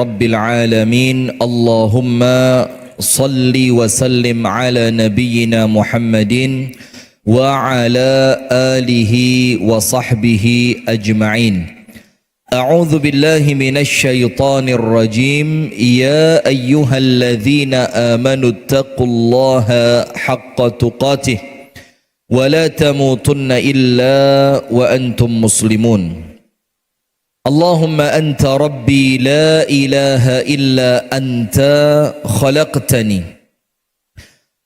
رب العالمين اللهم صل وسلم على نبينا محمد وعلى آله وصحبه أجمعين. أعوذ بالله من الشيطان الرجيم. يا أيها الذين آمنوا اتقوا الله حق تقاته ولا تموتن إلا وأنتم مسلمون. اللهم أنت ربي لا إله إلا أنت خلقتني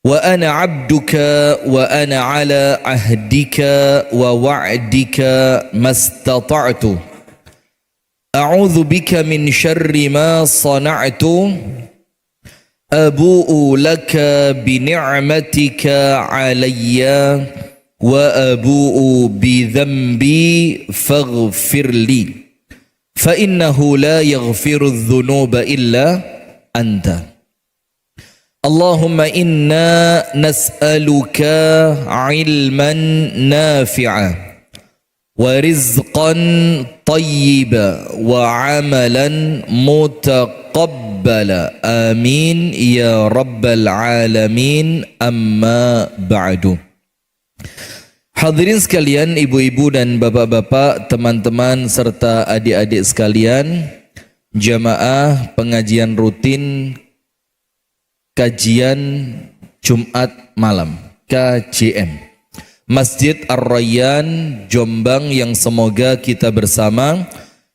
وأنا عبدك وأنا على عهدك ووعدك ما استطعت. أعوذ بك من شر ما صنعت. أبوء لك بنعمتك علي وأبوء بذنبي فاغفر لي فإنه لا يغفر الذنوب إلا أنت. اللهم إنا نسألك علما نافعا ورزقا طيبا وعملا متقبلا آمين يا رب العالمين. أما بعد. Hadirin sekalian, ibu-ibu dan bapak-bapak, teman-teman serta adik-adik sekalian, jamaah pengajian rutin kajian Jumat malam KJM Masjid Ar-Rayyan Jombang, yang semoga kita bersama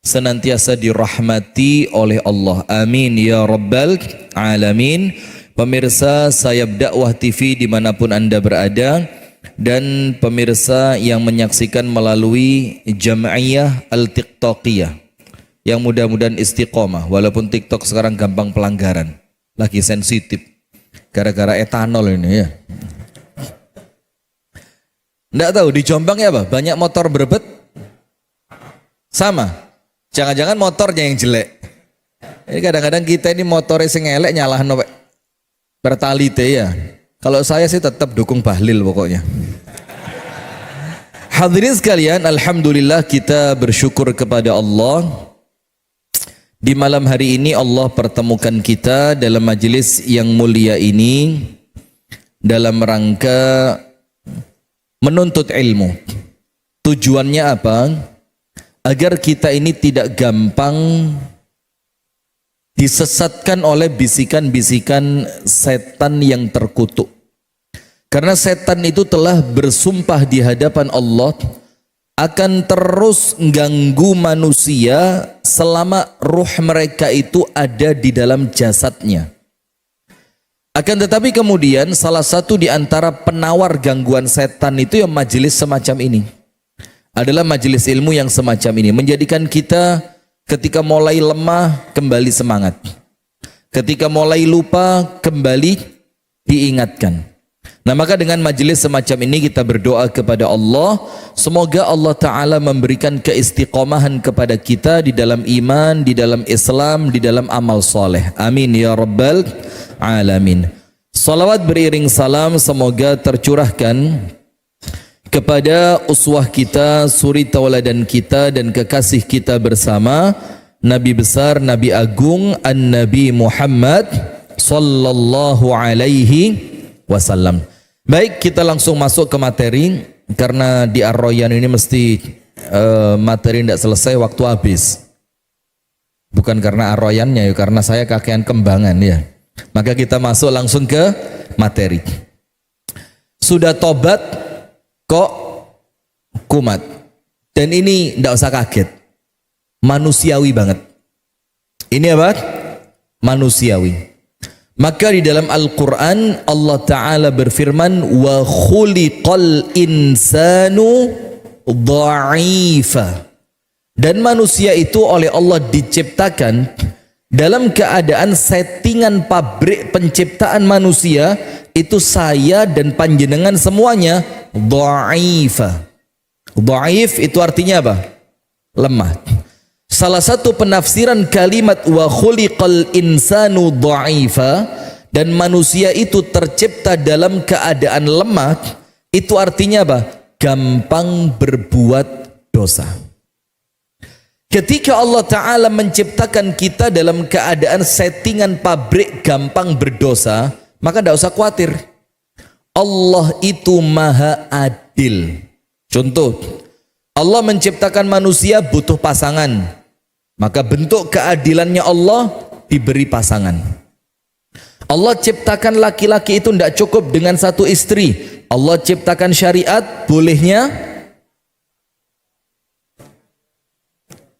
senantiasa dirahmati oleh Allah. Amin ya rabbal alamin. Pemirsa Sayap Dakwah TV dimanapun Anda berada, dan pemirsa yang menyaksikan melalui Jam'iyah Al-Tiktokiyah, yang mudah-mudahan istiqomah walaupun TikTok sekarang gampang pelanggaran, lagi sensitif gara-gara etanol ini ya. Nggak tahu di Jombang ya, banyak motor berebet sama, jangan-jangan motornya yang jelek. Ini kadang-kadang kita ini motornya sing elek nyalahno bertalite ya. Kalau saya sih tetap dukung Bahlil pokoknya. Hadirin sekalian, alhamdulillah kita bersyukur kepada Allah. Di malam hari ini Allah pertemukan kita dalam majelis yang mulia ini dalam rangka menuntut ilmu. Tujuannya apa? Agar kita ini tidak gampang disesatkan oleh bisikan-bisikan setan yang terkutuk. Karena setan itu telah bersumpah di hadapan Allah akan terus ganggu manusia selama ruh mereka itu ada di dalam jasadnya. Akan tetapi kemudian salah satu di antara penawar gangguan setan itu yang majelis semacam ini adalah majelis ilmu yang semacam ini, menjadikan kita ketika mulai lemah kembali semangat, ketika mulai lupa kembali diingatkan. Nah, maka dengan majelis semacam ini kita berdoa kepada Allah, semoga Allah Ta'ala memberikan keistiqomahan kepada kita di dalam iman, di dalam Islam, di dalam amal soleh. Amin ya rabbal alamin. Salawat beriring salam semoga tercurahkan kepada uswah kita, suri tauladan kita dan kekasih kita bersama, Nabi besar, Nabi agung, An-Nabi Muhammad sallallahu alaihi wasallam. Baik, kita langsung masuk ke materi, karena di Ar-Rayyan ini mesti materi tidak selesai waktu habis. Bukan karena Ar-Rayyannya ya, karena saya kakean kembangan ya. Maka kita masuk langsung ke materi. Sudah tobat kok kumat. Dan ini tidak usah kaget, manusiawi banget. Ini apa? Manusiawi. Maka di dalam Al-Quran Allah Ta'ala berfirman, wa khuliqal insanu dha'ifa. Dan manusia itu oleh Allah diciptakan dalam keadaan settingan pabrik penciptaan manusia itu saya dan panjenengan semuanya dha'ifa. Dhaif itu artinya apa? Lemah. Salah satu penafsiran kalimat wa khuliqal insanu dha'ifa, dan manusia itu tercipta dalam keadaan lemah, itu artinya apa? Gampang berbuat dosa. Ketika Allah Ta'ala menciptakan kita dalam keadaan settingan pabrik gampang berdosa, maka tidak usah khawatir. Allah itu maha adil. Contoh, Allah menciptakan manusia butuh pasangan, maka bentuk keadilannya Allah diberi pasangan. Allah ciptakan laki-laki itu tidak cukup dengan satu istri. Allah ciptakan syariat, bolehnya.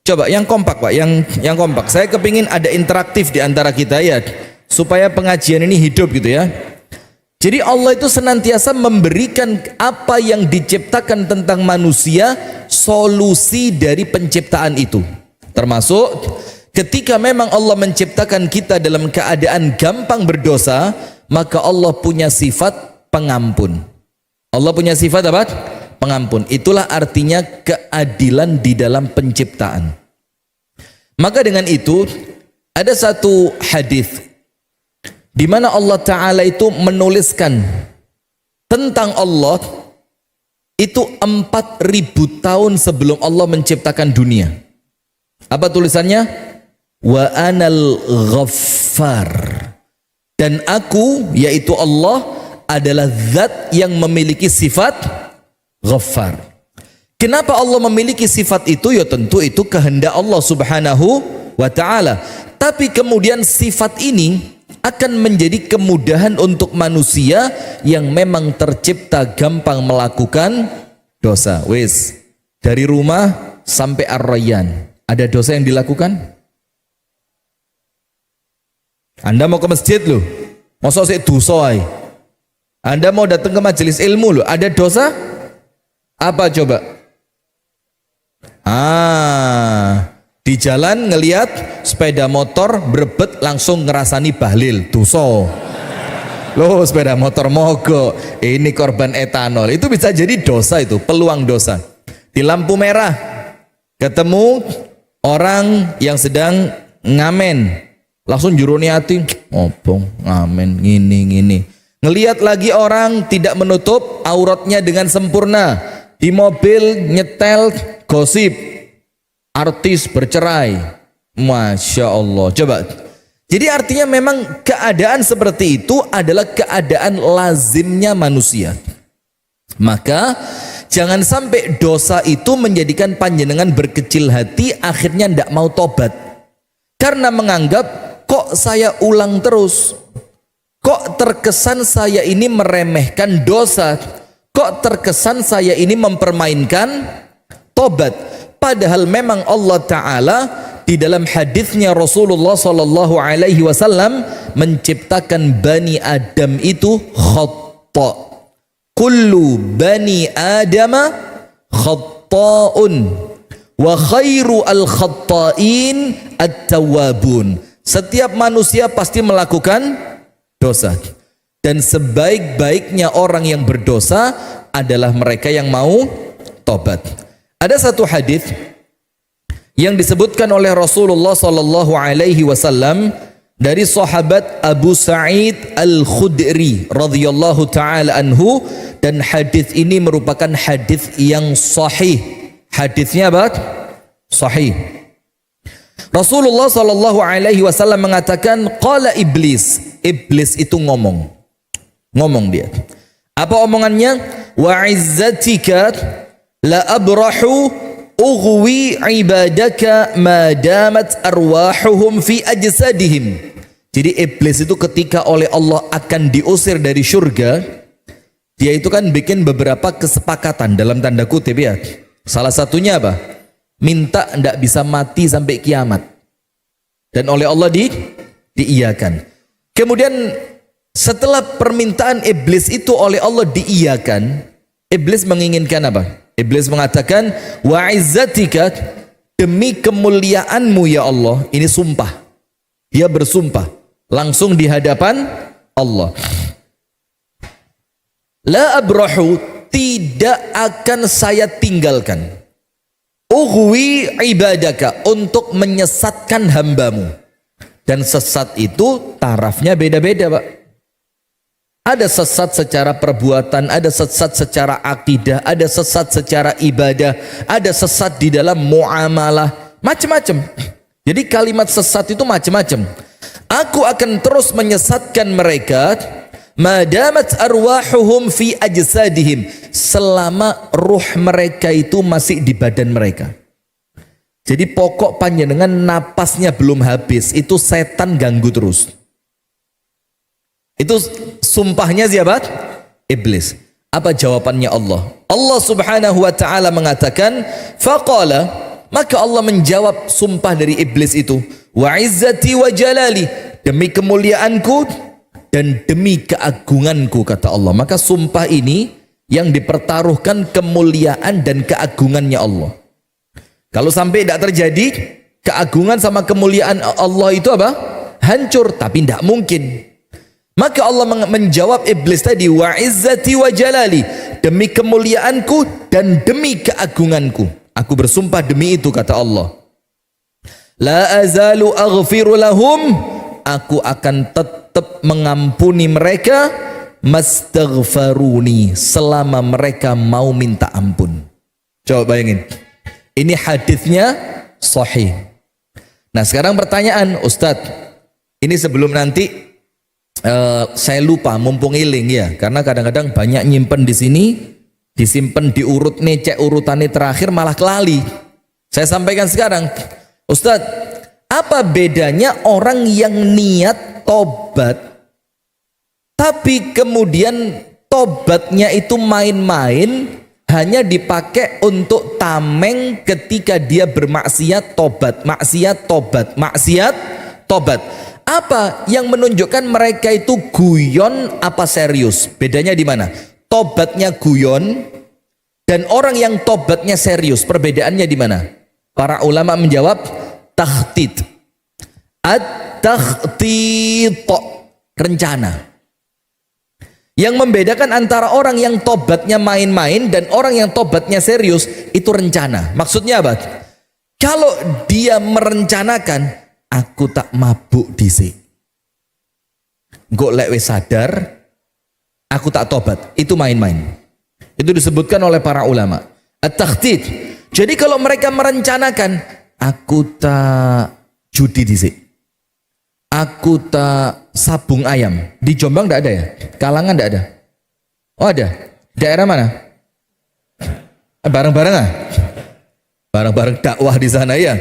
Coba yang kompak Pak, yang kompak. Saya kepingin ada interaktif di antara kita ya, supaya pengajian ini hidup gitu ya. Jadi Allah itu senantiasa memberikan apa yang diciptakan tentang manusia, solusi dari penciptaan itu. Termasuk ketika memang Allah menciptakan kita dalam keadaan gampang berdosa, maka Allah punya sifat pengampun. Allah punya sifat apa? Pengampun. Itulah artinya keadilan di dalam penciptaan. Maka dengan itu ada satu hadis di mana Allah Ta'ala itu menuliskan tentang Allah itu 4.000 tahun sebelum Allah menciptakan dunia. Apa tulisannya? Wa anal ghaffar, dan aku yaitu Allah adalah zat yang memiliki sifat ghaffar. Kenapa Allah memiliki sifat itu? Ya tentu itu kehendak Allah Subhanahu wa Ta'ala. Tapi kemudian sifat ini akan menjadi kemudahan untuk manusia yang memang tercipta gampang melakukan dosa. Wis, dari rumah sampai Ar-Rayyan ada dosa yang dilakukan? Anda mau ke masjid loh, masa sik dosa ae. Anda mau datang ke majelis ilmu loh, ada dosa? Apa coba? Di jalan ngelihat sepeda motor berebet langsung ngerasani bahlil, dosa. Loh, sepeda motor mogok, ini korban etanol. Itu bisa jadi dosa, itu peluang dosa. Di lampu merah ketemu orang yang sedang ngamen, langsung juruni hati, opong ngamen gini. Ngelihat lagi orang tidak menutup auratnya dengan sempurna, di mobil nyetel gosip artis bercerai, Masya Allah. Coba, jadi artinya memang keadaan seperti itu adalah keadaan lazimnya manusia. Maka jangan sampai dosa itu menjadikan panjenengan berkecil hati, akhirnya tidak mau tobat karena menganggap kok saya ulang terus, kok terkesan saya ini meremehkan dosa, kok terkesan saya ini mempermainkan tobat. Padahal memang Allah Ta'ala di dalam hadisnya Rasulullah Sallallahu Alaihi Wasallam menciptakan Bani Adam itu khata. Kullu Bani Adama khata'un wa khairu al-khatta'in at-tawwabun. Setiap manusia pasti melakukan dosa, dan sebaik-baiknya orang yang berdosa adalah mereka yang mau tobat. Ada satu hadis yang disebutkan oleh Rasulullah Sallallahu Alaihi Wasallam dari sahabat Abu Sa'id Al-Khudri radhiyallahu taala anhu, dan hadis ini merupakan hadis yang sahih. Hadisnya apa? Sahih. Rasulullah Sallallahu Alaihi Wasallam mengatakan, qala iblis. Iblis itu ngomong dia. Apa omongannya? Wa izzatika la abrahu ughwi ibadaka ma damat arwahuhum fi ajsadihim. Jadi iblis itu ketika oleh Allah akan diusir dari surga, dia itu kan bikin beberapa kesepakatan dalam tanda kutip ya. Salah satunya apa? Minta tidak bisa mati sampai kiamat, dan oleh Allah diiyakan. Kemudian setelah permintaan iblis itu oleh Allah diiyakan, iblis menginginkan apa? Iblis mengatakan, wa izzatika, demi kemuliaanmu ya Allah. Ini sumpah. Dia bersumpah langsung di hadapan Allah. La abrahu, tidak akan saya tinggalkan. Ughwi ibadaka, untuk menyesatkan hambamu. Dan sesat itu tarafnya beda-beda, Pak. Ada sesat secara perbuatan, ada sesat secara akidah, ada sesat secara ibadah, ada sesat di dalam muamalah. Macam-macam. Jadi kalimat sesat itu macam-macam. Aku akan terus menyesatkan mereka madamat arwahuhum fi ajsadihim, selama ruh mereka itu masih di badan mereka. Jadi pokok panjenengan napasnya belum habis, itu setan ganggu terus. Itu sumpahnya siapa? Iblis. Apa jawabannya Allah? Allah subhanahu wa ta'ala mengatakan, faqala, maka Allah menjawab sumpah dari iblis itu, wa izzati wa jalali, demi kemuliaanku dan demi keagunganku, kata Allah. Maka sumpah ini yang dipertaruhkan kemuliaan dan keagungannya Allah. Kalau sampai tidak terjadi, keagungan sama kemuliaan Allah itu apa? Hancur, tapi tidak mungkin. Maka Allah menjawab iblis tadi, wa izzati wa jalali, demi kemuliaanku dan demi keagunganku, aku bersumpah demi itu, kata Allah. La azalu aghfiru lahum, aku akan tetap mengampuni mereka, mastaghfaruni, selama mereka mau minta ampun. Coba bayangin, ini hadisnya sahih. Nah sekarang pertanyaan, Ustadz, ini sebelum nanti saya lupa, mumpung iling ya, karena kadang-kadang banyak nyimpen di sini, disimpan diurut nih, cek urutannya terakhir malah kelali. Saya sampaikan sekarang, Ustadz, apa bedanya orang yang niat tobat tapi kemudian tobatnya itu main-main, hanya dipakai untuk tameng ketika dia bermaksiat tobat, maksiat tobat, maksiat tobat. Apa yang menunjukkan mereka itu guyon apa serius? Bedanya di mana? Tobatnya guyon dan orang yang tobatnya serius, perbedaannya di mana? Para ulama menjawab takhtid. At-takhtid, rencana. Yang membedakan antara orang yang tobatnya main-main dan orang yang tobatnya serius itu rencana. Maksudnya apa? Kalau dia merencanakan, aku tak mabuk dhisik, engko lek wis sadar aku tak tobat, itu main-main. Itu disebutkan oleh para ulama at-takhtid. Jadi kalau mereka merencanakan, aku tak judi dhisik, aku tak sabung ayam. Di Jombang tidak ada ya? Kalangan tidak ada? Oh ada. Daerah mana? Bareng-bareng ah? Bareng-bareng dakwah di sana ya.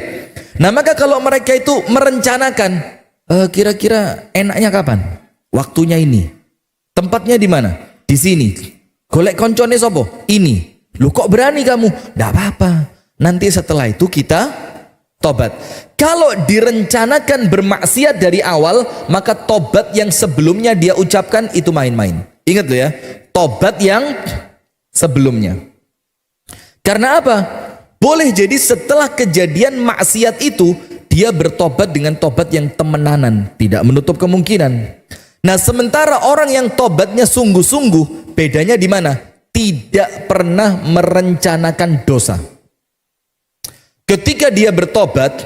Nah maka kalau mereka itu merencanakan, kira-kira enaknya kapan? Waktunya ini. Tempatnya di mana? Di sini. Golek koncone sopo? Ini. Lu kok berani kamu? Tidak apa-apa. Nanti setelah itu kita tobat. Kalau direncanakan bermaksiat dari awal, maka tobat yang sebelumnya dia ucapkan itu main-main. Ingat loh ya, tobat yang sebelumnya. Karena apa? Boleh jadi setelah kejadian maksiat itu, dia bertobat dengan tobat yang temenanan, tidak menutup kemungkinan. Nah sementara orang yang tobatnya sungguh-sungguh, bedanya di mana? Tidak pernah merencanakan dosa. Ketika dia bertobat,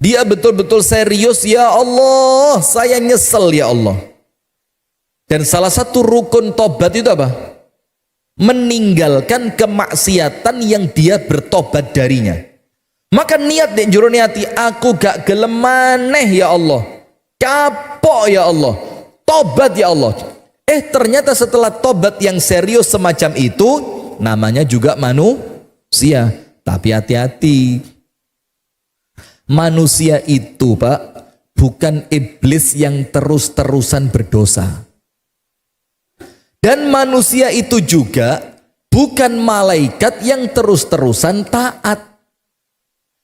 dia betul-betul serius, ya Allah, saya nyesel ya Allah. Dan salah satu rukun tobat itu apa? Meninggalkan kemaksiatan yang dia bertobat darinya. Maka niat dek jero niati, aku gak gelem maneh ya Allah, kapok ya Allah, tobat ya Allah. Ternyata setelah tobat yang serius semacam itu, namanya juga manusia. Tapi hati-hati, manusia itu Pak, bukan iblis yang terus-terusan berdosa. Dan manusia itu juga bukan malaikat yang terus-terusan taat.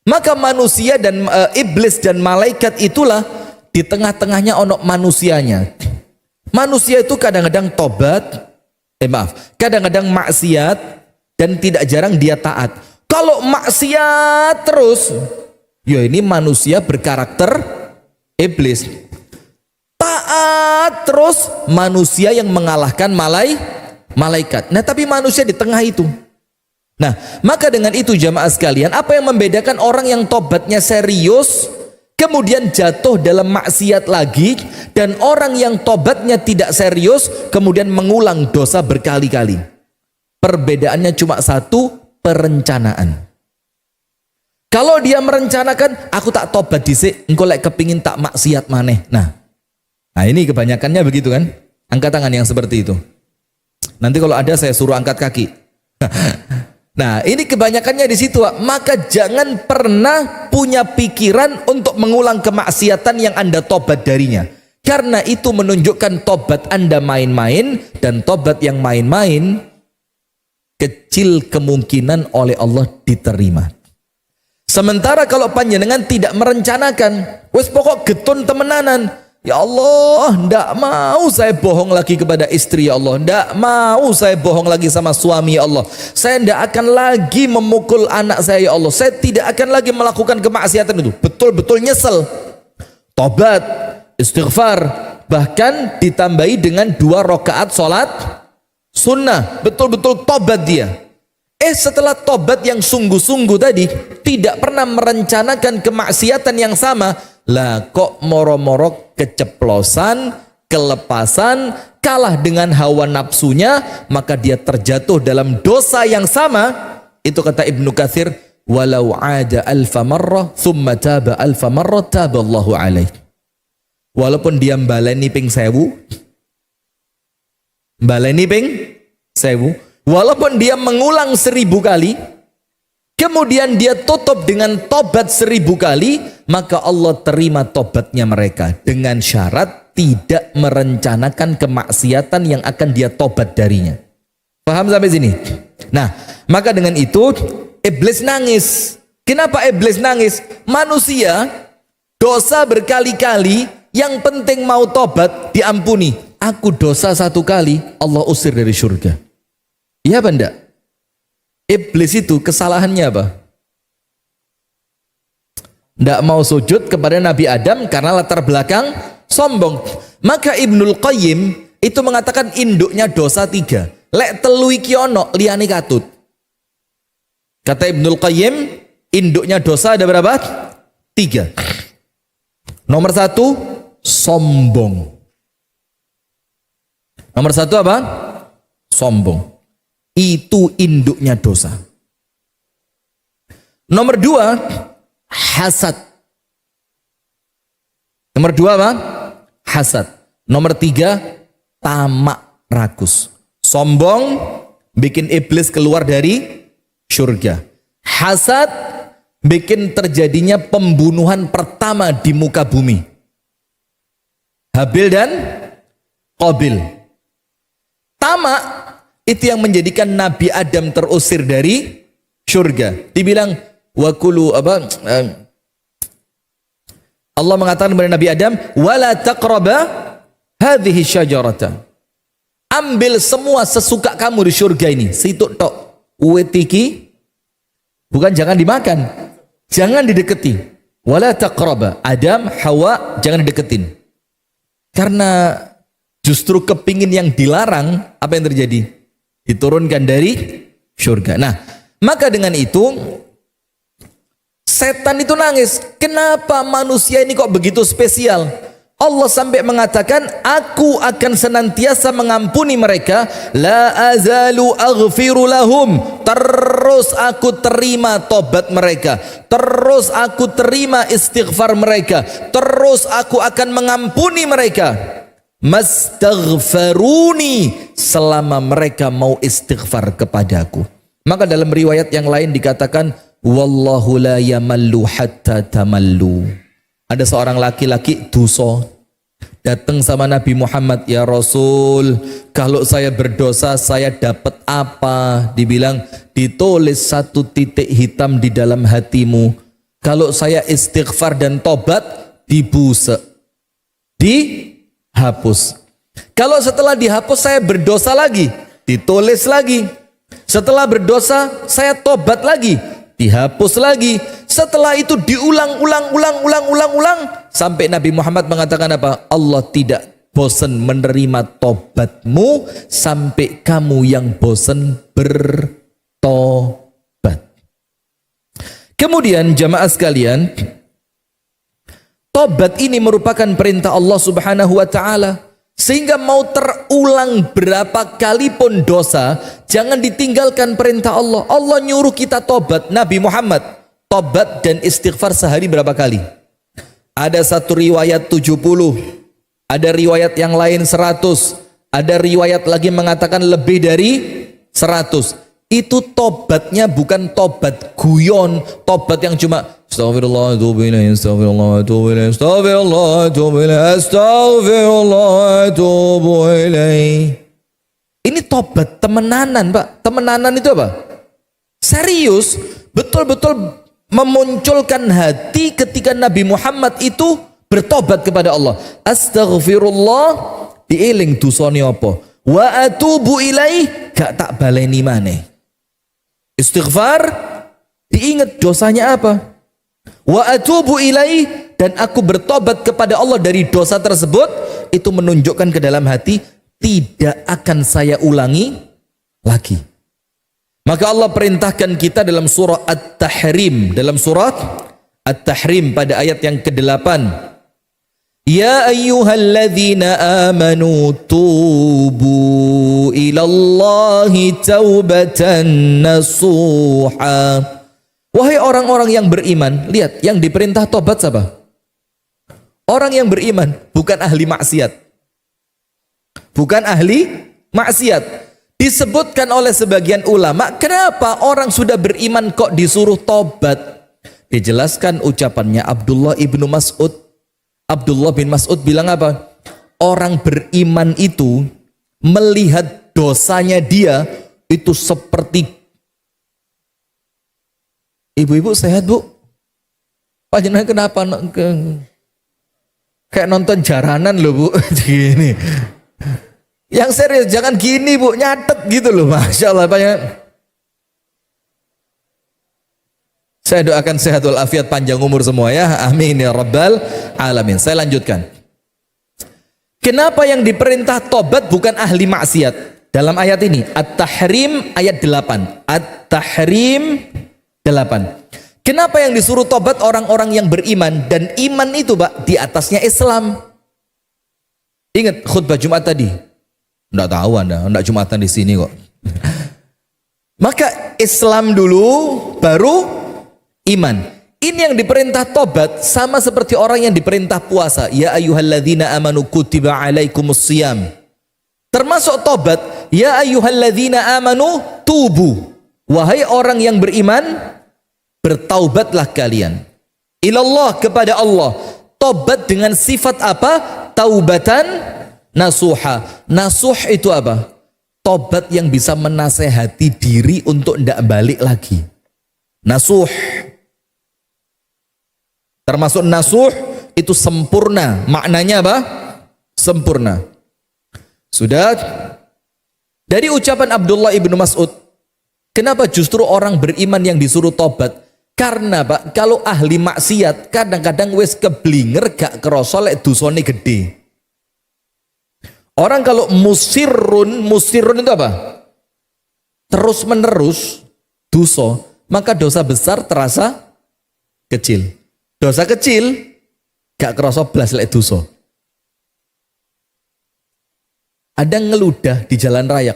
Maka manusia dan iblis dan malaikat itulah di tengah-tengahnya onok manusianya. Manusia itu kadang-kadang tobat, kadang-kadang maksiat dan tidak jarang dia taat. Kalau maksiat terus, ya ini manusia berkarakter iblis. Taat terus, manusia yang mengalahkan malaikat. Nah tapi manusia di tengah itu. Nah maka dengan itu jamaah sekalian, apa yang membedakan orang yang tobatnya serius kemudian jatuh dalam maksiat lagi, dan orang yang tobatnya tidak serius kemudian mengulang dosa berkali-kali? Perbedaannya cuma satu, perencanaan. Kalau dia merencanakan, aku tak tobat dhisik, engko lek kepingin tak maksiat maneh. Nah ini kebanyakannya begitu kan? Angkat tangan yang seperti itu. Nanti kalau ada saya suruh angkat kaki. Nah ini kebanyakannya di situ. Maka jangan pernah punya pikiran untuk mengulang kemaksiatan yang Anda tobat darinya. Karena itu menunjukkan tobat Anda main-main, dan tobat yang main-main kecil kemungkinan oleh Allah diterima. Sementara kalau panjenengan tidak merencanakan, wes pokok getun temenanan, ya Allah, ndak mau saya bohong lagi kepada istri, ya Allah, ndak mau saya bohong lagi sama suami, ya Allah, saya ndak akan lagi memukul anak saya, ya Allah, saya tidak akan lagi melakukan kemaksiatan itu. Betul-betul nyesel, tobat, istighfar, bahkan ditambahi dengan 2 rakaat sholat sunnah, betul-betul tobat dia. Setelah tobat yang sungguh-sungguh tadi, tidak pernah merencanakan kemaksiatan yang sama, lah kok moro-moro keceplosan, kelepasan, kalah dengan hawa nafsunya, maka dia terjatuh dalam dosa yang sama. Itu kata Ibnu Katsir, walau ada alfa marrah thumma taba alfa marrah taballahu alaih. Walaupun dia baleni ping 1000, baleni ping 1000, walaupun dia mengulang 1000 kali, kemudian dia tutup dengan tobat 1000 kali, maka Allah terima tobatnya mereka dengan syarat tidak merencanakan kemaksiatan yang akan dia tobat darinya. Paham sampai sini? Nah, maka dengan itu iblis nangis. Kenapa iblis nangis? Manusia dosa berkali-kali, yang penting mau tobat diampuni. Aku dosa 1 kali, Allah usir dari surga. Iya apa enggak? Iblis itu kesalahannya apa? Enggak mau sujud kepada Nabi Adam karena latar belakang sombong. Maka Ibnul Qayyim itu mengatakan induknya dosa 3. Lek telu iki ono liyane katut. Kata Ibnul Qayyim, induknya dosa ada berapa? 3. Nomor 1, sombong. Nomor 1 apa? Sombong. Itu induknya dosa. Nomor 2, hasad. Nomor 2 apa? Hasad. Nomor 3, tamak rakus. Sombong bikin iblis keluar dari surga. Hasad bikin terjadinya pembunuhan pertama di muka bumi. Habil dan Qabil. Tamak itu yang menjadikan Nabi Adam terusir dari surga. Dibilang wakulu apa? Allah mengatakan kepada Nabi Adam, wala taqraba hadhihi syajarata. Ambil semua sesuka kamu di surga ini. Situ tok. Uwetiki bukan jangan dimakan, jangan dideketi. Wala taqraba. Adam, Hawa jangan dideketin. Karena justru kepingin yang dilarang, apa yang terjadi? Diturunkan dari surga. Nah, maka dengan itu setan itu nangis. Kenapa manusia ini kok begitu spesial? Allah sampai mengatakan, aku akan senantiasa mengampuni mereka. La azalu aghfiru lahum. Terus aku terima tobat mereka. Terus aku terima istighfar mereka. Terus aku akan mengampuni mereka. Mastaghfaruni, selama mereka mau istighfar kepadaku. Maka dalam riwayat yang lain dikatakan, wallahu la yamallu hatta tamallu. Ada seorang laki-laki dosa datang sama Nabi Muhammad, ya Rasul, kalau saya berdosa saya dapat apa? Dibilang, ditulis 1 titik hitam di dalam hatimu. Kalau saya istighfar dan tobat, dibusek, dihapus. Kalau setelah dihapus saya berdosa lagi, ditulis lagi. Setelah berdosa saya tobat lagi, dihapus lagi. Setelah itu diulang sampai Nabi Muhammad mengatakan apa? Allah tidak bosan menerima tobatmu sampai kamu yang bosan bertobat. Kemudian jamaah sekalian, tobat ini merupakan perintah Allah Subhanahu wa taala. Sehingga mau terulang berapa kali pun dosa, jangan ditinggalkan perintah Allah. Allah nyuruh kita tobat. Nabi Muhammad, tobat dan istighfar sehari berapa kali? Ada satu riwayat 70, ada riwayat yang lain 100, ada riwayat lagi mengatakan lebih dari 100. Itu tobatnya bukan tobat guyon, tobat yang cuma astagfirullah, astagfirullah, astagfirullah, astagfirullah. Ini tobat temenanan, Pak. Temenanan itu apa? Serius, betul-betul memunculkan hati ketika Nabi Muhammad itu bertobat kepada Allah. Astaghfirullah, dieling dosane apa? Wa atubu ilaih, gak tak baleni maneh. Istighfar, diingat dosanya apa? Wa atubu ilaih, dan aku bertobat kepada Allah dari dosa tersebut. Itu menunjukkan ke dalam hati, tidak akan saya ulangi lagi. Maka Allah perintahkan kita dalam surah At-Tahrim, dalam surat At-Tahrim pada ayat yang ke-8. Ya ayyuhalladzina amanu tubu ilallahi taubatan nasuha. Wahai orang-orang yang beriman, lihat yang diperintah tobat siapa? Orang yang beriman, bukan ahli maksiat. Bukan ahli maksiat. Disebutkan oleh sebagian ulama, kenapa orang sudah beriman kok disuruh tobat? Dijelaskan ucapannya Abdullah ibnu Mas'ud. Abdullah bin Mas'ud bilang apa? Orang beriman itu melihat dosanya dia itu seperti, ibu-ibu sehat bu? Pak jenengan kenapa? Kayak nonton jaranan loh bu. Gini. Yang serius, jangan gini bu, nyatet gitu loh. Masya Allah banyak. Saya doakan sehat walafiat, panjang umur semua ya. Amin ya rabbal alamin. Saya lanjutkan. Kenapa yang diperintah tobat bukan ahli maksiat? Dalam ayat ini, At-Tahrim ayat 8. At-Tahrim 8. Kenapa yang disuruh tobat orang-orang yang beriman? Dan iman itu Pak, di atasnya Islam. Ingat khutbah Jumat tadi? Enggak tahu Anda, enggak Jumatan di sini kok. Maka Islam dulu, baru iman. Ini yang diperintah tobat sama seperti orang yang diperintah puasa. Ya ayyuhalladzina amanu kutiba alaikumusiyam. Termasuk tobat, ya ayyuhalladzina amanu tubu. Wahai orang yang beriman, bertaubatlah kalian. Ilallah, kepada Allah. Tobat dengan sifat apa? Taubatan nasuha. Nasuh itu apa? Tobat yang bisa menasehati diri untuk tidak balik lagi. Nasuh. Termasuk nasuh itu sempurna. Maknanya apa? Sempurna. Sudah. Dari ucapan Abdullah ibnu Mas'ud, kenapa justru orang beriman yang disuruh tobat? Karena Pak, kalau ahli maksiat kadang-kadang wis keblinger gak kerasa lek dosane gede. Orang kalau musirrun itu apa? Terus menerus dosa, maka dosa besar terasa kecil. Dosa kecil gak kerasa blas lek dosa. Ada ngeludah di jalan raya.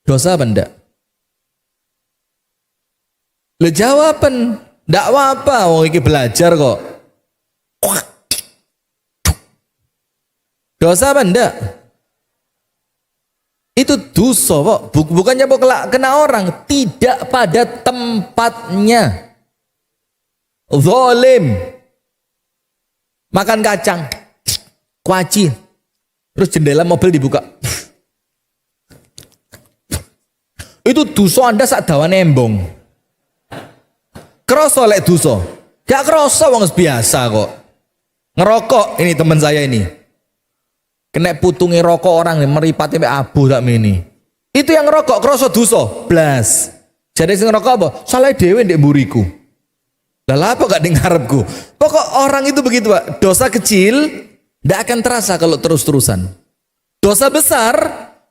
Dosa apa enggak? Le jawaban ndak apa, wong iki belajar kok. Dosa apa enggak? Itu dosa kok, bukannya kena orang, tidak pada tempatnya. Zalim. Makan kacang, kuaci, terus jendela mobil dibuka. Itu dosa Anda sak dawane embong. Kroso lek dosa. Gak kroso wong biasa kok. Ngerokok, ini teman saya ini. Kena putungi rokok orang nih, meripati sampai abu tak mini. Itu yang ngerokok kroso dosa, blas. Jadi sing ngerokok apa? Salah dhewe ndek mburiku. Lah apa gak ngarepku? Pokok orang itu begitu, Pak. Dosa kecil ndak akan terasa kalau terus-terusan. Dosa besar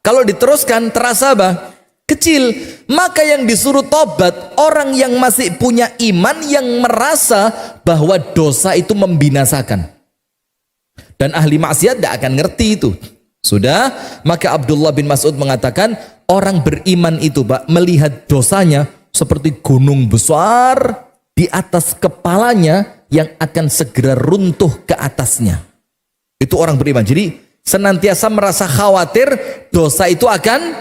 kalau diteruskan terasa apa? Kecil. Maka yang disuruh tobat orang yang masih punya iman, yang merasa bahwa dosa itu membinasakan. Dan ahli maksiat tidak akan ngerti itu. Sudah, maka Abdullah bin Mas'ud mengatakan orang beriman itu Pak, melihat dosanya seperti gunung besar di atas kepalanya yang akan segera runtuh ke atasnya. Itu orang beriman. Jadi senantiasa merasa khawatir dosa itu akan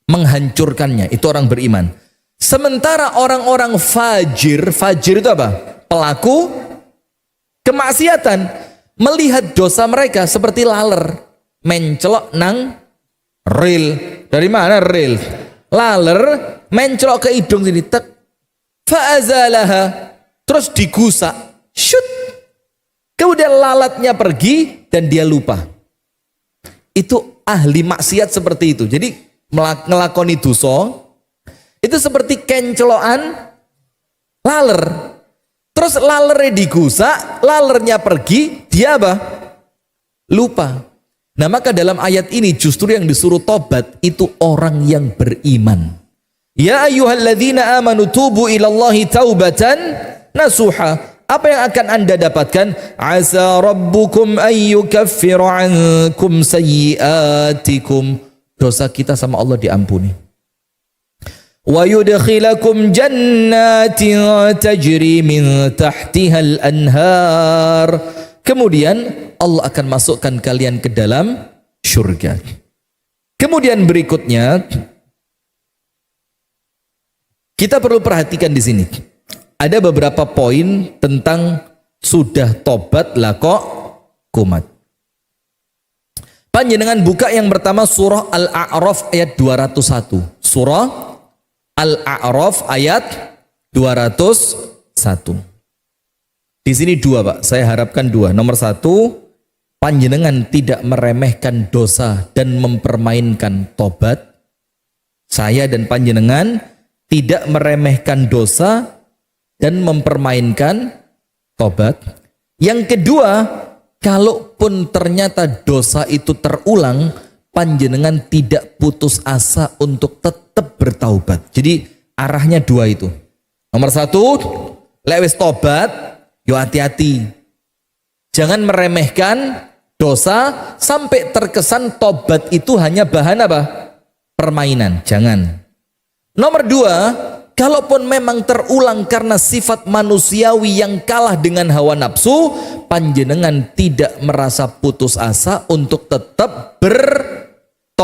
menghancurkannya. Itu orang beriman. Sementara orang-orang fajir itu apa? Pelaku kemaksiatan, melihat dosa mereka seperti laler mencelok nang ril. Dari mana ril? Laler mencelok ke hidung sini, tek, fa'azalaha, terus digusak, shoot, kemudian lalatnya pergi dan dia lupa. Itu ahli maksiat seperti itu. Jadi ngelakoni dosa itu seperti kencelokan laler. Terus lalernya digusak, lalernya pergi, dia apa? Lupa. Nah, maka dalam ayat ini justru yang disuruh tobat itu orang yang beriman. Ya ayyuhalladzina amanu tubu ilallahi taubatan nasuha. Apa yang akan Anda dapatkan? Asa rabbukum ayyukaffira ankum sayyiatikum. Dosa kita sama Allah diampuni. Wa yudkhilakum jannatin tajri min tahtihal anhar. Kemudian Allah akan masukkan kalian ke dalam surga. Kemudian berikutnya kita perlu perhatikan di sini. Ada beberapa poin tentang sudah tobat lah kok kumat. Panjenengan buka yang pertama surah Al-A'raf ayat 201. Surah Al-A'raf ayat 201. Di sini dua, Pak. Saya harapkan dua. Nomor satu, panjenengan tidak meremehkan dosa dan mempermainkan tobat. Saya dan panjenengan tidak meremehkan dosa dan mempermainkan tobat. Yang kedua, kalaupun ternyata dosa itu terulang, panjenengan tidak putus asa untuk tetap bertaubat. Jadi arahnya dua itu. Nomor satu, lewes tobat, yo hati-hati. Jangan meremehkan dosa sampai terkesan tobat itu hanya bahan apa? Permainan. Jangan. Nomor dua, kalaupun memang terulang karena sifat manusiawi yang kalah dengan hawa nafsu, panjenengan tidak merasa putus asa untuk tetap bertobat.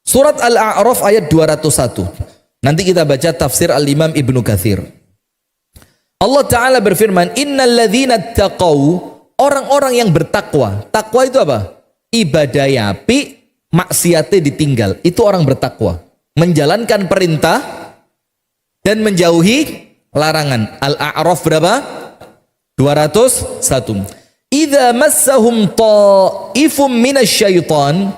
Surat Al-A'raf ayat 201. Nanti kita baca tafsir Al-Imam Ibnu Katsir. Allah Ta'ala berfirman, innalladzina taqaw, orang-orang yang bertakwa. Takwa itu apa? Ibadah api, maksiatnya ditinggal. Itu orang bertakwa. Menjalankan perintah dan menjauhi larangan. Al-A'raf berapa? 201. Idza massahum ta'ifum minasyaiton,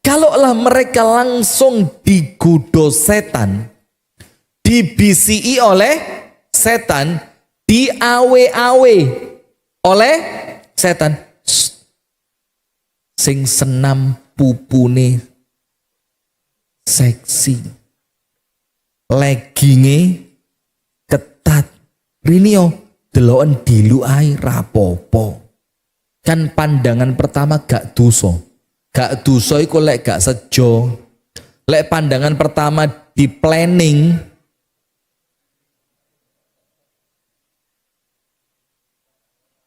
kalaulah mereka langsung digoda setan, dibisiki oleh setan, diawe-awe oleh setan, sing senam pupune seksi, legginge ketat, rinio deloken dilu ae rapopo. Kan pandangan pertama gak dosa. Gak dosa iku lek gak sejo. Lek pandangan pertama di planning,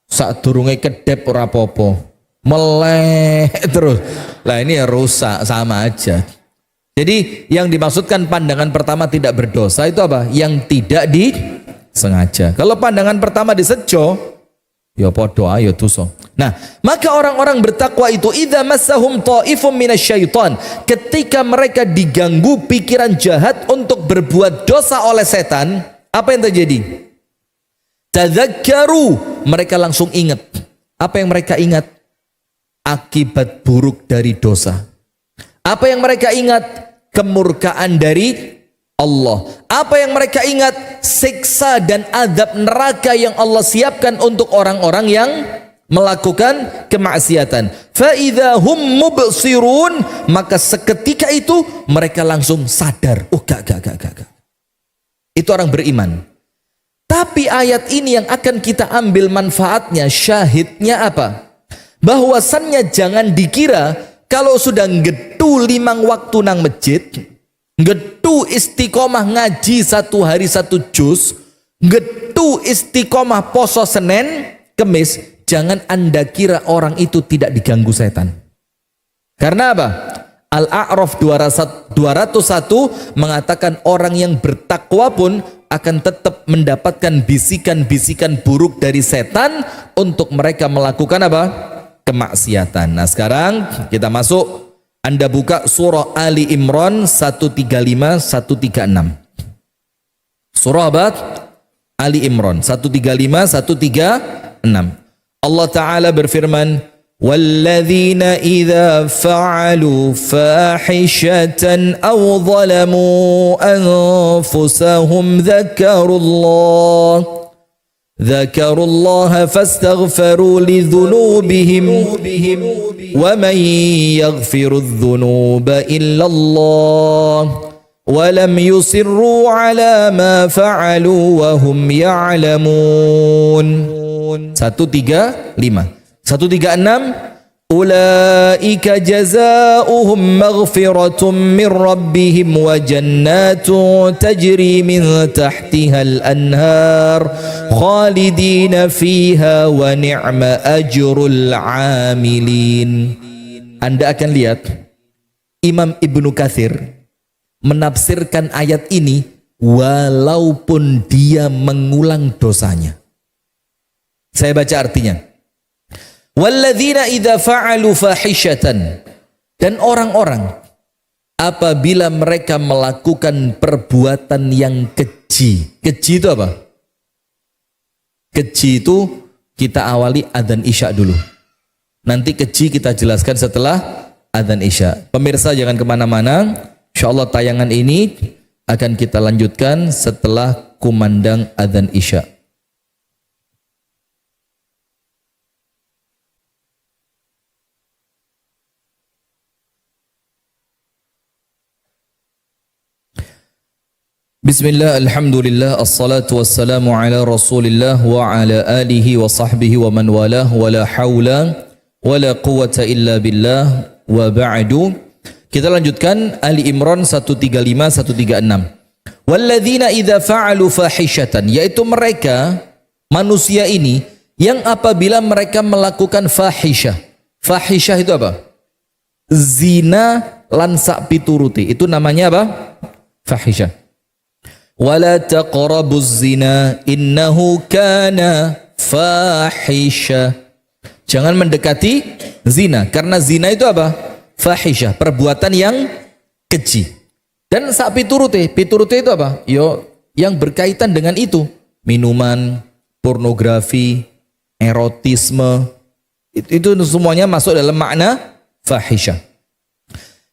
sadurunge kedep ora apa-apa, melek terus. Lah ini ya rusak, sama aja. Jadi yang dimaksudkan pandangan pertama tidak berdosa itu apa? Yang tidak disengaja. Kalau pandangan pertama disejo, ya podo ayo dosa. Nah, maka orang-orang bertakwa itu idza massahum ta'ifum minasyaiton, ketika mereka diganggu pikiran jahat untuk berbuat dosa oleh setan, apa yang terjadi? Tadzakkaru, mereka langsung ingat. Apa yang mereka ingat? Akibat buruk dari dosa. Apa yang mereka ingat? Kemurkaan dari Allah. Apa yang mereka ingat? Siksa dan azab neraka yang Allah siapkan untuk orang-orang yang melakukan kemaksiatan. Fa idza hum mubsirun, maka seketika itu mereka langsung sadar. Oh gak. Itu orang beriman. Tapi ayat ini yang akan kita ambil manfaatnya, syahidnya apa? Bahwasannya jangan dikira kalau sudah ngedu 5 waktu nang masjid, getu istiqomah ngaji 1 hari 1 juz, getu istiqomah poso Senin, Kemis, jangan Anda kira orang itu tidak diganggu setan. Karena apa? Al-A'raf 201 mengatakan orang yang bertakwa pun akan tetap mendapatkan bisikan-bisikan buruk dari setan untuk mereka melakukan apa? Kemaksiatan. Nah sekarang kita masuk, Anda buka surah Ali Imran 135 136. Surah apa? Ali Imran 135 136. Allah Ta'ala berfirman, وَالَّذِينَ إِذَا فَعَلُوا فَاحِشَةً أَوْ ظَلَمُوا أَنفُسَهُمْ ذَكَرُوا اللَّهَ فَاسْتَغْفَرُوا لِذُنُوبِهِمْ وَمَنْ يَغْفِرُ الذُّنُوبَ إِلَّا اللَّهُ وَلَمْ يُصِرُّوا عَلَى مَا فَعَلُوا وَهُمْ يَعْلَمُونَ 136. أولئك جزاؤهم مغفرة من ربهم وجنات تجري من تحتها الأنهار خالدين فيها ونعم أجر العاملين. Anda akan lihat Imam Ibnu Katsir menafsirkan ayat ini walaupun dia mengulang dosanya. Saya baca artinya. Walladzina idza fa'alu fahishatan, dan orang-orang apabila mereka melakukan perbuatan yang keji. Keji itu apa? Keji itu kita awali adzan Isya dulu. Nanti keji kita jelaskan setelah adzan Isya. Pemirsa jangan kemana-mana. Insyaallah tayangan ini akan kita lanjutkan setelah kumandang adzan Isya. Bismillah, alhamdulillah, assalatu wassalamu ala rasulillah wa ala alihi wa sahbihi wa man walah wa la hawla wa la quwata illa billah wa ba'du. Kita lanjutkan Ali Imran 135-136. Walladzina idza fa'alu fahishatan, yaitu mereka manusia ini yang apabila mereka melakukan fahisyah. Fahisyah itu apa? Zina lan sak pituruti, itu namanya apa? Fahisyah. Wala taqrabuz zina innahu kana fahisha. Jangan mendekati zina, karena zina itu apa? Fahisha, perbuatan yang keji. Dan sak piturute, piturute itu apa? Yo, yang berkaitan dengan itu, minuman, pornografi, erotisme, itu semuanya masuk dalam makna fahisha.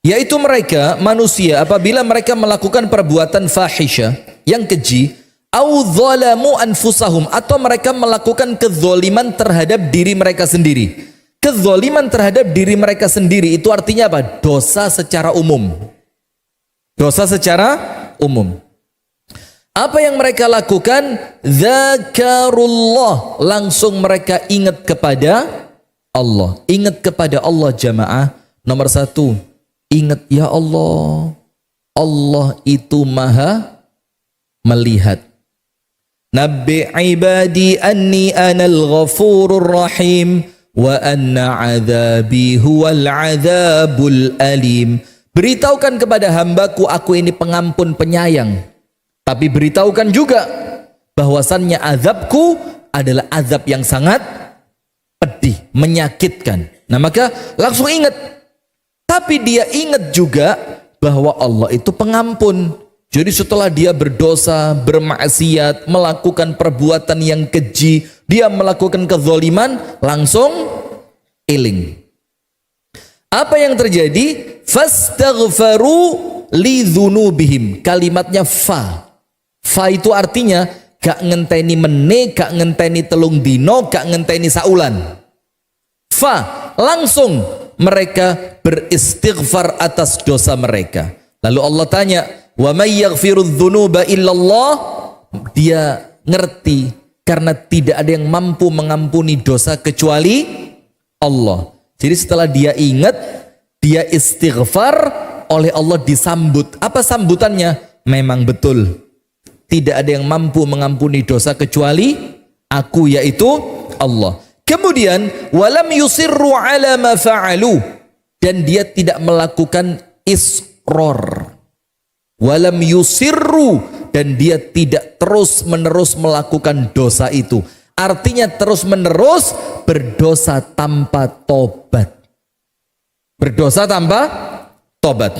Yaitu mereka manusia apabila mereka melakukan perbuatan fahisha yang keji, au dzalamu anfusahum, atau mereka melakukan kezaliman terhadap diri mereka sendiri. Kezaliman terhadap diri mereka sendiri itu artinya apa? Dosa secara umum. Dosa secara umum. Apa yang mereka lakukan? Dzakarullah, langsung mereka ingat kepada Allah. Ingat kepada Allah jamaah. Nomor 1, ingat ya Allah, Allah itu maha melihat. Nabbi ibadi anni anal ghafurur rahim wa anna adzabi huwal adzabul alim. Beritahukan kepada hambaku, aku ini pengampun penyayang. Tapi beritahukan juga bahwasannya azabku adalah azab yang sangat pedih, menyakitkan. Nah maka langsung ingat. Tapi dia ingat juga bahwa Allah itu pengampun. Jadi setelah dia berdosa, bermaksiat, melakukan perbuatan yang keji, dia melakukan kezaliman, langsung iling. Apa yang terjadi? Fastaghfaru lidzunubihim. Kalimatnya fa. Fa itu artinya gak ngenteni meneh, gak ngenteni telung dino, gak ngenteni saulan. Fa, langsung mereka beristighfar atas dosa mereka. Lalu Allah tanya, wa may yaghfirudz dzunuba illallah. Dia ngerti karena tidak ada yang mampu mengampuni dosa kecuali Allah. Jadi setelah dia ingat, dia istighfar, oleh Allah disambut. Apa sambutannya? Memang betul. Tidak ada yang mampu mengampuni dosa kecuali aku, yaitu Allah. Kemudian walam yusirru ala ma fa'alu, dan dia tidak melakukan isror. Walam yusirru, dan dia tidak terus menerus melakukan dosa itu. Artinya terus menerus berdosa tanpa tobat. Berdosa tanpa tobat.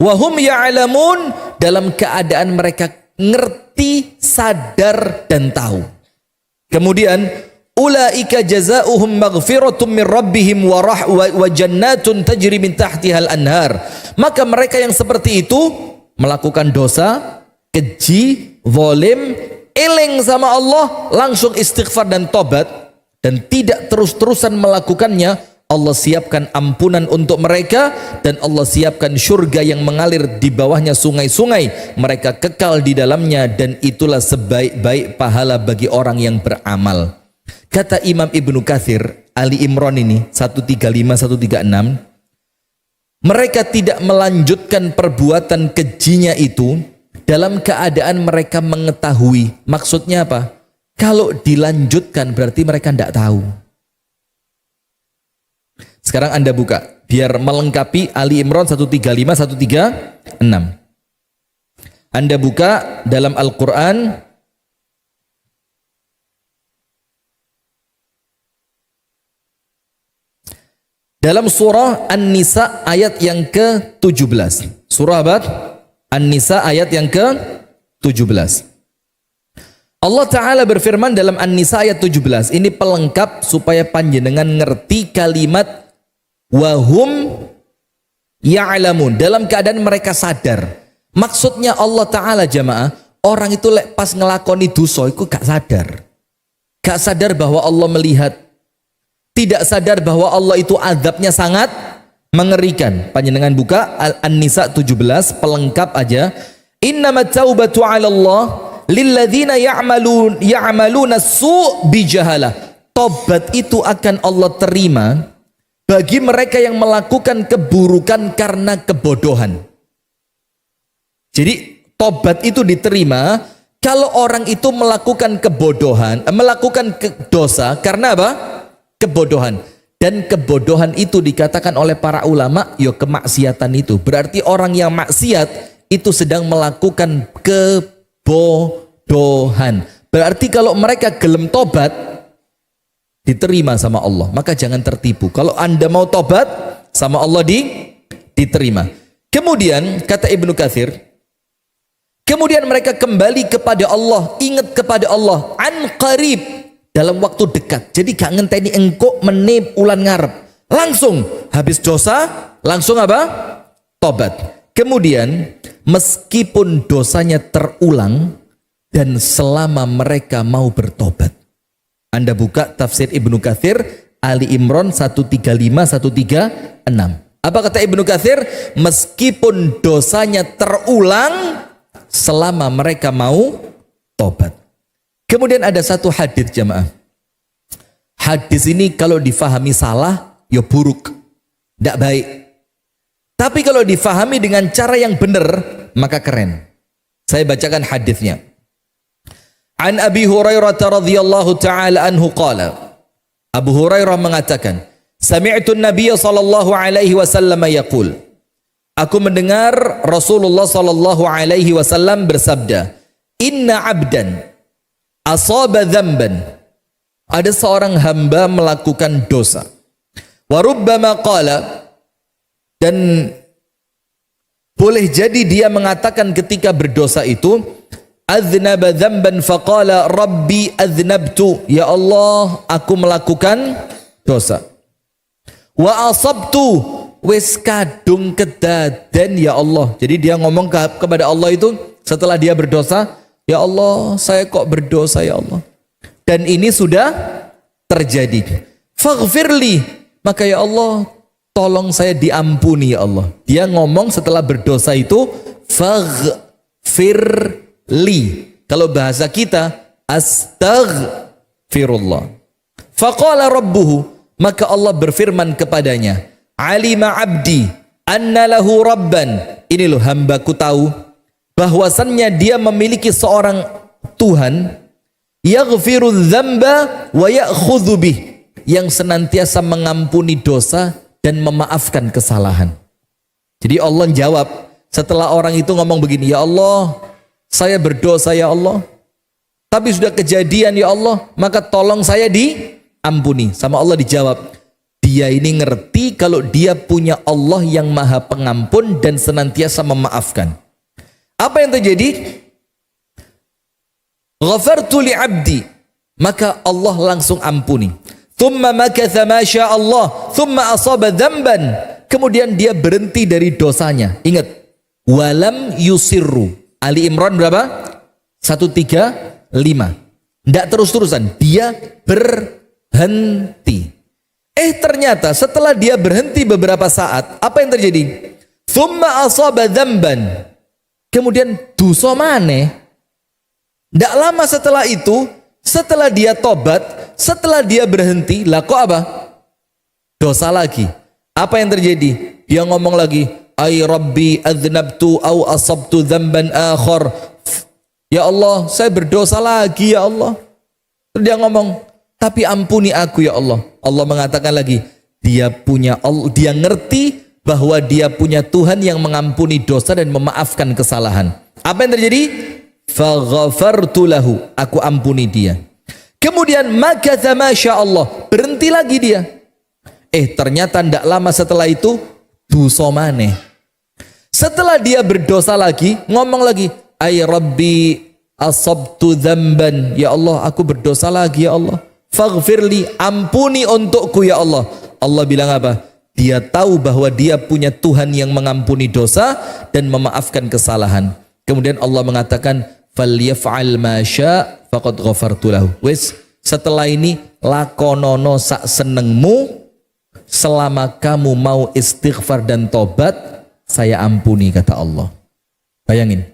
Wahum ya'lamun, dalam keadaan mereka ngerti, sadar dan tahu. Kemudian ulaika jazaohum maghfiratum min rabbihim wa jannatun tajri min tahtihal anhar. Maka mereka yang seperti itu melakukan dosa, keji, zalim, eling sama Allah, langsung istighfar dan tobat, dan tidak terus-terusan melakukannya, Allah siapkan ampunan untuk mereka, dan Allah siapkan surga yang mengalir di bawahnya sungai-sungai, mereka kekal di dalamnya, dan itulah sebaik-baik pahala bagi orang yang beramal. Kata Imam Ibnu Katsir, Ali Imran ini 135-136, mereka tidak melanjutkan perbuatan kejinya itu dalam keadaan mereka mengetahui. Maksudnya apa? Kalau dilanjutkan berarti mereka tidak tahu. Sekarang Anda buka biar melengkapi Ali Imran 135-136. Anda buka dalam Al-Quran dalam surah An-Nisa ayat yang ke-17. Surah apa? An-Nisa ayat yang ke-17. Allah Ta'ala berfirman dalam An-Nisa ayat 17. Ini pelengkap supaya panjenengan ngerti kalimat wahum ya'lamun, dalam keadaan mereka sadar. Maksudnya Allah Ta'ala jamaah, orang itu pas ngelakoni dosa itu gak sadar. Gak sadar bahwa Allah melihat. Tidak sadar bahwa Allah itu azabnya sangat mengerikan. Panjenengan buka An-Nisa 17 pelengkap aja. Innamat taubatu 'ala Allah lilladzina ya'maluna su' bijahalah. Tobat itu akan Allah terima bagi mereka yang melakukan keburukan karena kebodohan. Jadi tobat itu diterima kalau orang itu melakukan kebodohan, melakukan dosa karena apa? Kebodohan. Dan kebodohan itu dikatakan oleh para ulama, yo kemaksiatan itu. Berarti orang yang maksiat itu sedang melakukan kebodohan. Berarti kalau mereka gelem tobat, diterima sama Allah. Maka jangan tertipu. Kalau Anda mau tobat sama Allah diterima. Kemudian kata Ibnu Katsir, kemudian mereka kembali kepada Allah, ingat kepada Allah an qarib, dalam waktu dekat. Jadi gak ngenteni engkau menib ulan ngarep, langsung habis dosa langsung apa? Tobat. Kemudian meskipun dosanya terulang dan selama mereka mau bertobat. Anda buka tafsir Ibnu Katsir Ali Imran 135-136. Apa kata Ibnu Katsir? Meskipun dosanya terulang selama mereka mau tobat. Kemudian ada satu hadis jamaah. Hadis ini kalau difahami salah, ya buruk, tidak baik. Tapi kalau difahami dengan cara yang benar, maka keren. Saya bacakan hadisnya. An Abi Hurairah radhiyallahu taala anhu qala. Abu Hurairah mengatakan, sami'tu an-nabiy sallallahu alaihi wasallam yaqul. Aku mendengar Rasulullah sallallahu alaihi wasallam bersabda, inna abdan asaba dzamban, ada seorang hamba melakukan dosa. Wa rubbama qala, dan boleh jadi dia mengatakan ketika berdosa itu, aznaba dzamban faqala rabbi aznabtu, ya Allah aku melakukan dosa. Wa asabtu, wis kadung kedaden ya Allah. Jadi dia ngomong kepada Allah itu setelah dia berdosa, ya Allah, saya kok berdosa ya Allah. Dan ini sudah terjadi. Faghfirli, maka ya Allah, tolong saya diampuni ya Allah. Dia ngomong setelah berdosa itu, faghfirli. Kalau bahasa kita, astaghfirullah. Faqala rabbuhu, maka Allah berfirman kepadanya, alima abdi, anna lahu rabban, ini loh hambaku tahu bahwasannya dia memiliki seorang Tuhan, yaghfiru dzamba wa ya'khudhu bih, yang senantiasa mengampuni dosa dan memaafkan kesalahan. Jadi Allah jawab setelah orang itu ngomong begini, ya Allah, saya berdosa ya Allah, tapi sudah kejadian ya Allah, maka tolong saya diampuni. Sama Allah dijawab, dia ini ngerti kalau dia punya Allah yang maha pengampun dan senantiasa memaafkan. Apa yang terjadi? Ghafartu li abdi, maka Allah langsung ampuni. Thumma makatha ma sya Allah, thumma asaba dzamban, kemudian dia berhenti dari dosanya. Ingat, walam yusirru. Ali Imran berapa? 135. Tidak terus-terusan, dia berhenti. Ternyata setelah dia berhenti beberapa saat, apa yang terjadi? Thumma asaba dzamban, kemudian dosa maneh. Tidak lama setelah itu, setelah dia tobat, setelah dia berhenti, lah kok apa? Dosa lagi. Apa yang terjadi? Dia ngomong lagi, ay rabbi adznabtu au asabtu dzamban akhar. Ya Allah, saya berdosa lagi ya Allah. Terus dia ngomong, tapi ampuni aku ya Allah. Allah mengatakan lagi, dia punya Allah, dia ngerti bahwa dia punya Tuhan yang mengampuni dosa dan memaafkan kesalahan. Apa yang terjadi? Faghafartu lahu, aku ampuni dia. Kemudian makatha ma sya Allah, berhenti lagi dia. Ternyata tidak lama setelah itu dosa maneh. Setelah dia berdosa lagi, ngomong lagi, ay rabbi asabtu dzamban, ya Allah, aku berdosa lagi ya Allah. Faghfirli, ampuni untukku ya Allah. Allah bilang apa? Dia tahu bahwa dia punya Tuhan yang mengampuni dosa dan memaafkan kesalahan. Kemudian Allah mengatakan, falyaf'al ma sya faqad ghafartu lahu. Wes, setelah ini lakonono sak senengmu, selama kamu mau istighfar dan tobat, saya ampuni, kata Allah. Bayangin.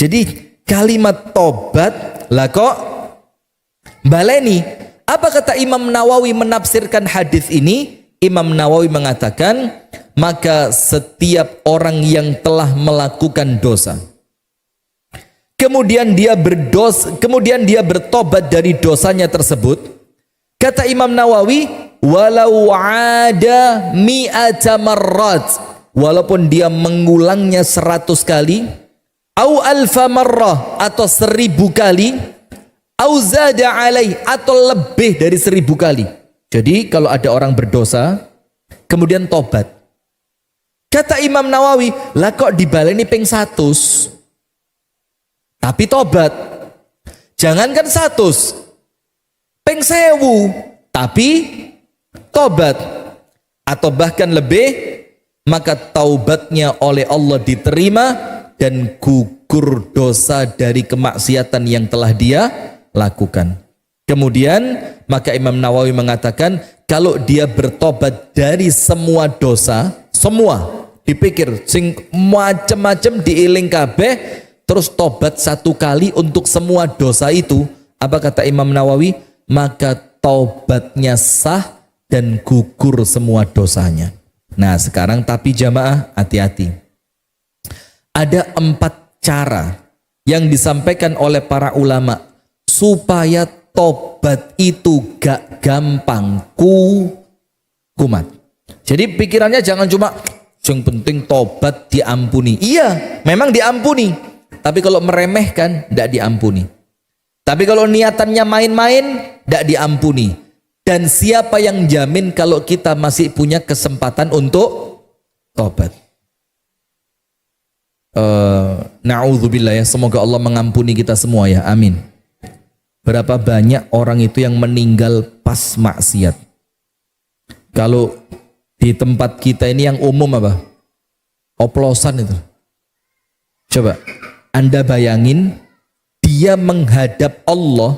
Jadi kalimat tobat lah kok baleni. Apa kata Imam Nawawi menafsirkan hadis ini? Imam Nawawi mengatakan, maka setiap orang yang telah melakukan dosa, kemudian dia bertobat dari dosanya tersebut, kata Imam Nawawi, walau ada mi'ata marrat, walaupun dia mengulangnya 100 kali, au alfa marrah, atau 1000 kali, au zada alaih, atau lebih dari 1000 kali. Jadi kalau ada orang berdosa kemudian tobat, kata Imam Nawawi, lah kok dibaleni ping 100 tapi tobat? Jangankan 100, ping 1000 tapi tobat, atau bahkan lebih, maka taubatnya oleh Allah diterima dan gugur dosa dari kemaksiatan yang telah dia lakukan. Kemudian maka Imam Nawawi mengatakan, kalau dia bertobat dari semua dosa, semua dipikir sing macam-macam diiling kabeh, terus tobat 1 kali untuk semua dosa itu, apa kata Imam Nawawi? Maka taubatnya sah dan gugur semua dosanya. Nah sekarang tapi jamaah hati-hati. Ada 4 cara yang disampaikan oleh para ulama supaya tobat itu gak gampang kumat. Jadi pikirannya jangan cuma yang penting tobat diampuni. Iya, memang diampuni. Tapi kalau meremehkan, tidak diampuni. Tapi kalau niatannya main-main, tidak diampuni. Dan siapa yang jamin kalau kita masih punya kesempatan untuk tobat? Na'udzubillah ya, semoga Allah mengampuni kita semua ya, amin. Berapa banyak orang itu yang meninggal pas maksiat? Kalau di tempat kita ini yang umum apa? Oplosan itu. Coba Anda bayangin, dia menghadap Allah,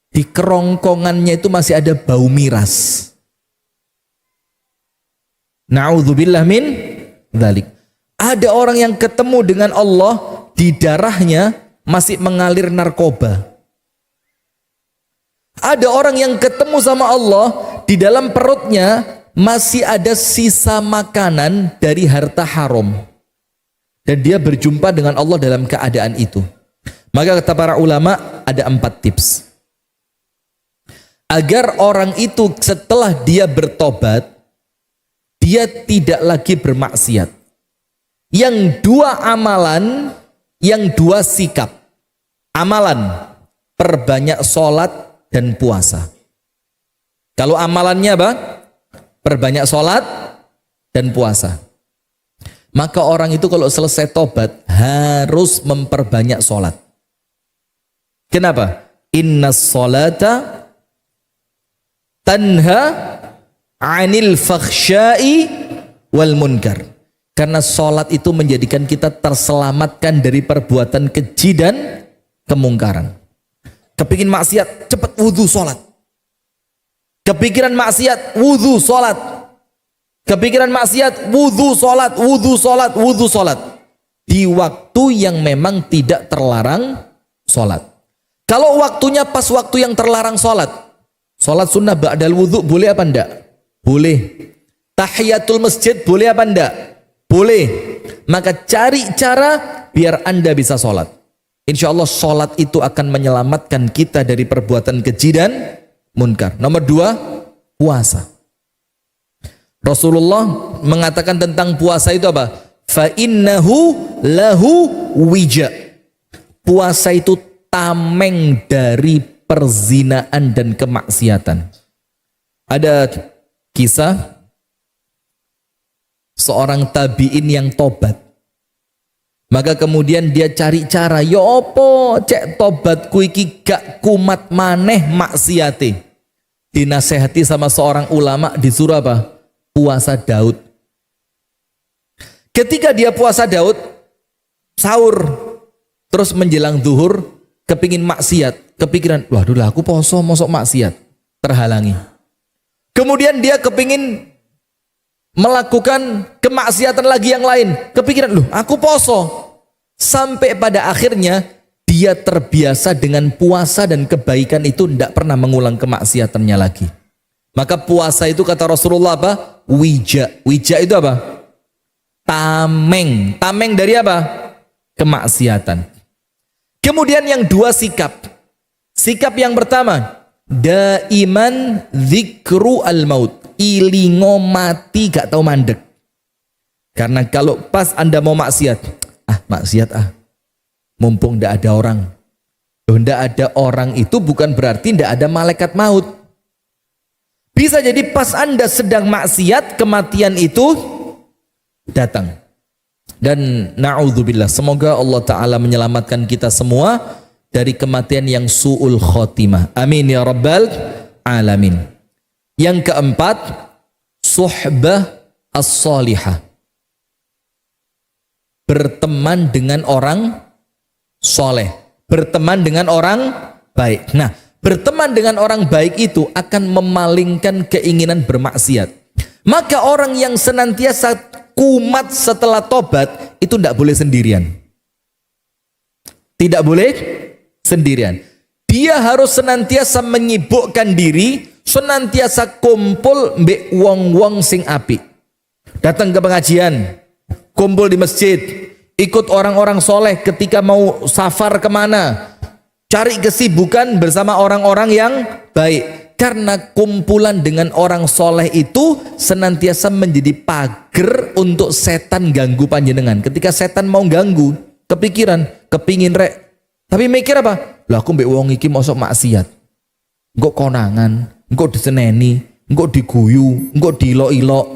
di kerongkongannya itu masih ada bau miras. Na'udzubillah min dzalik. Ada orang yang ketemu dengan Allah, di darahnya masih mengalir narkoba. Ada orang yang ketemu sama Allah, di dalam perutnya masih ada sisa makanan dari harta haram. Dan dia berjumpa dengan Allah dalam keadaan itu. Maka kata para ulama ada 4 tips. Agar orang itu setelah dia bertobat, dia tidak lagi bermaksiat. Yang 2 amalan, yang 2 sikap. Amalan, perbanyak sholat dan puasa. Kalau amalannya apa? Perbanyak sholat dan puasa. Maka orang itu kalau selesai tobat harus memperbanyak sholat. Kenapa? Inna sholata tanha anil fakhsyai wal munkar. Karena sholat itu menjadikan kita terselamatkan dari perbuatan keji dan kemungkaran. Kepingin maksiat, cepat wudhu sholat. Kepikiran maksiat, wudhu sholat. Kepikiran maksiat, wudhu sholat, wudhu sholat, wudhu sholat. Di waktu yang memang tidak terlarang sholat. Kalau waktunya pas waktu yang terlarang sholat, sholat sunnah ba'dal wudhu boleh apa enggak? Boleh. Tahiyatul masjid boleh apa enggak? Boleh. Maka cari cara biar Anda bisa sholat. Insya Allah sholat itu akan menyelamatkan kita dari perbuatan keji dan munkar. Nomor 2, puasa. Rasulullah mengatakan tentang puasa itu apa? Fa innahu lahu wija. Puasa itu tameng dari perzinaan dan kemaksiatan. Ada kisah seorang tabi'in yang tobat. Maka kemudian dia cari cara, ya apa cek tobatku iki gak kumat maneh maksiate. Dinasehati sama seorang ulama, disuruh apa? Puasa Daud. Ketika dia puasa Daud, sahur, terus menjelang zuhur, kepingin maksiat, kepikiran, waduh lah aku poso mosok maksiat, terhalangi. Kemudian dia kepingin melakukan kemaksiatan lagi yang lain, kepikiran, loh aku poso. Sampai pada akhirnya dia terbiasa dengan puasa dan kebaikan itu, tidak pernah mengulang kemaksiatannya lagi. Maka puasa itu kata Rasulullah apa? Wija. Wija itu apa? Tameng. Tameng dari apa? Kemaksiatan. Kemudian yang 2 sikap. Sikap yang pertama, daiman dzikru al-maut. Ilingo mati gak tahu mandek. Karena kalau pas Anda mau maksiat, maksiat mumpung ndak ada orang. Loh, ndak ada orang itu bukan berarti ndak ada malaikat maut. Bisa jadi pas Anda sedang maksiat, kematian itu datang. Dan na'udzubillah, semoga Allah Ta'ala menyelamatkan kita semua dari kematian yang su'ul khotimah. Amin ya rabbal alamin. Yang keempat, suhbah as-salihah. Berteman dengan orang soleh. Berteman dengan orang baik. Nah, berteman dengan orang baik itu akan memalingkan keinginan bermaksiat. Maka orang yang senantiasa kumat setelah tobat itu tidak boleh sendirian. Tidak boleh sendirian. Dia harus senantiasa menyibukkan diri, senantiasa kumpul mbek wong-wong sing apik. Datang ke pengajian, kumpul di masjid, ikut orang-orang soleh ketika mau safar kemana. Cari kesibukan bersama orang-orang yang baik. Karena kumpulan dengan orang soleh itu senantiasa menjadi pagar untuk setan ganggu panjenengan. Ketika setan mau ganggu, kepikiran, kepingin rek. Tapi mikir apa? Lah aku mbek wong iki mosok maksiat. Engko konangan, engko diseneni, engko diguyu, engko dilok-ilok.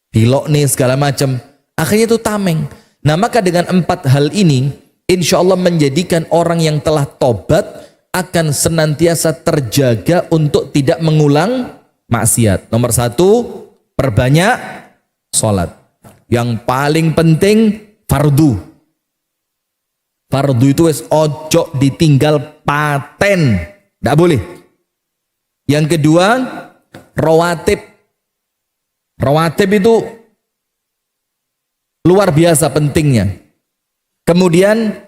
Dilok nih segala macam. Akhirnya itu tameng. Nah, maka dengan 4 hal ini, insya Allah menjadikan orang yang telah tobat akan senantiasa terjaga untuk tidak mengulang maksiat. Nomor 1, perbanyak sholat. Yang paling penting fardu. Fardu itu wes ojo ditinggal paten, tidak boleh. Yang kedua, rawatib. Rawatib itu luar biasa pentingnya. Kemudian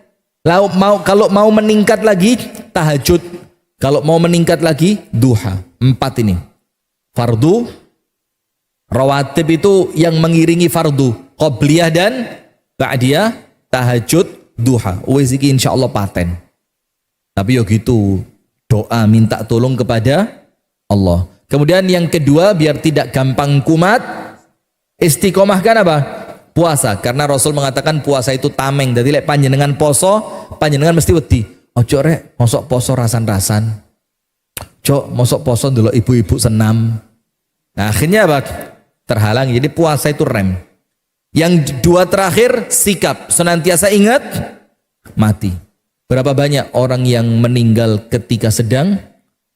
kalau mau meningkat lagi tahajud, kalau mau meningkat lagi duha. 4 ini. Fardu, Rawatib itu yang mengiringi fardu, qobliyah dan ba'diyah, tahajud, duha. Wis iki insyaallah paten. Tapi yo gitu, doa minta tolong kepada Allah. Kemudian yang kedua, biar tidak gampang kumat, istiqomahkan apa? Puasa. Karena Rasul mengatakan puasa itu tameng. Jadi lek panjenengan poso, panjenengan mesti wedi. Ojo rek, mosok poso rasan-rasan. Cok, mosok poso ndelok ibu-ibu senam. Nah, akhirnya apa? Terhalang. Jadi puasa itu rem. Yang dua terakhir, sikap. Senantiasa ingat mati. Berapa banyak orang yang meninggal ketika sedang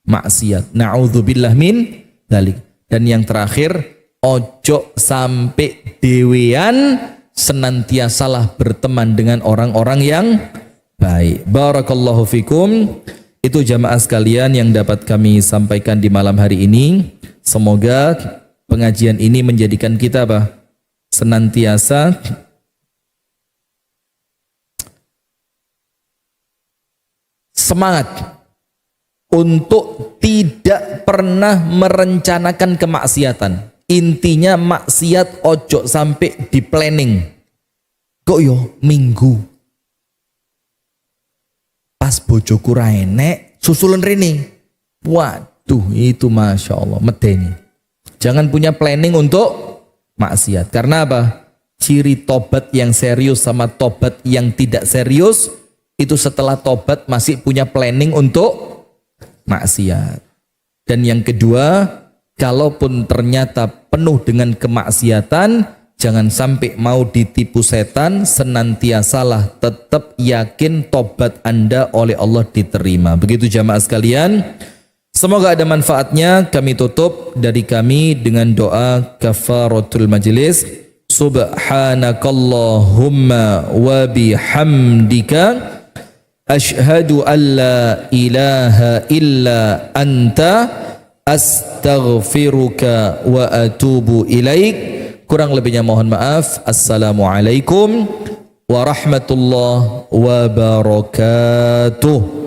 maksiat. Na'udzubillah min dzalik. Dan yang terakhir, ojo sampai dewean, senantiasalah berteman dengan orang-orang yang baik. Barakallahu fikum. Itu jamaah sekalian yang dapat kami sampaikan di malam hari ini. Semoga pengajian ini menjadikan kita apa? Senantiasa semangat untuk tidak pernah merencanakan kemaksiatan. Intinya maksiat ojo sampai di planning. Kok yo minggu pas bojoku ra enek susulan rene. Waduh, itu masya Allah medeni. Jangan punya planning untuk maksiat. Karena apa? Ciri tobat yang serius sama tobat yang tidak serius itu setelah tobat masih punya planning untuk maksiat. Dan yang kedua, kalaupun ternyata penuh dengan kemaksiatan, jangan sampai mau ditipu setan, senantiasalah tetap yakin tobat Anda oleh Allah diterima. Begitu jamaah sekalian. Semoga ada manfaatnya. Kami tutup dari kami dengan doa kafaratul majlis. Subhanakallahumma wa bihamdika asyhadu an la ilaha illa anta astaghfiruka wa atubu ilaik. Kurang lebihnya mohon maaf. Assalamualaikum warahmatullahi wabarakatuh.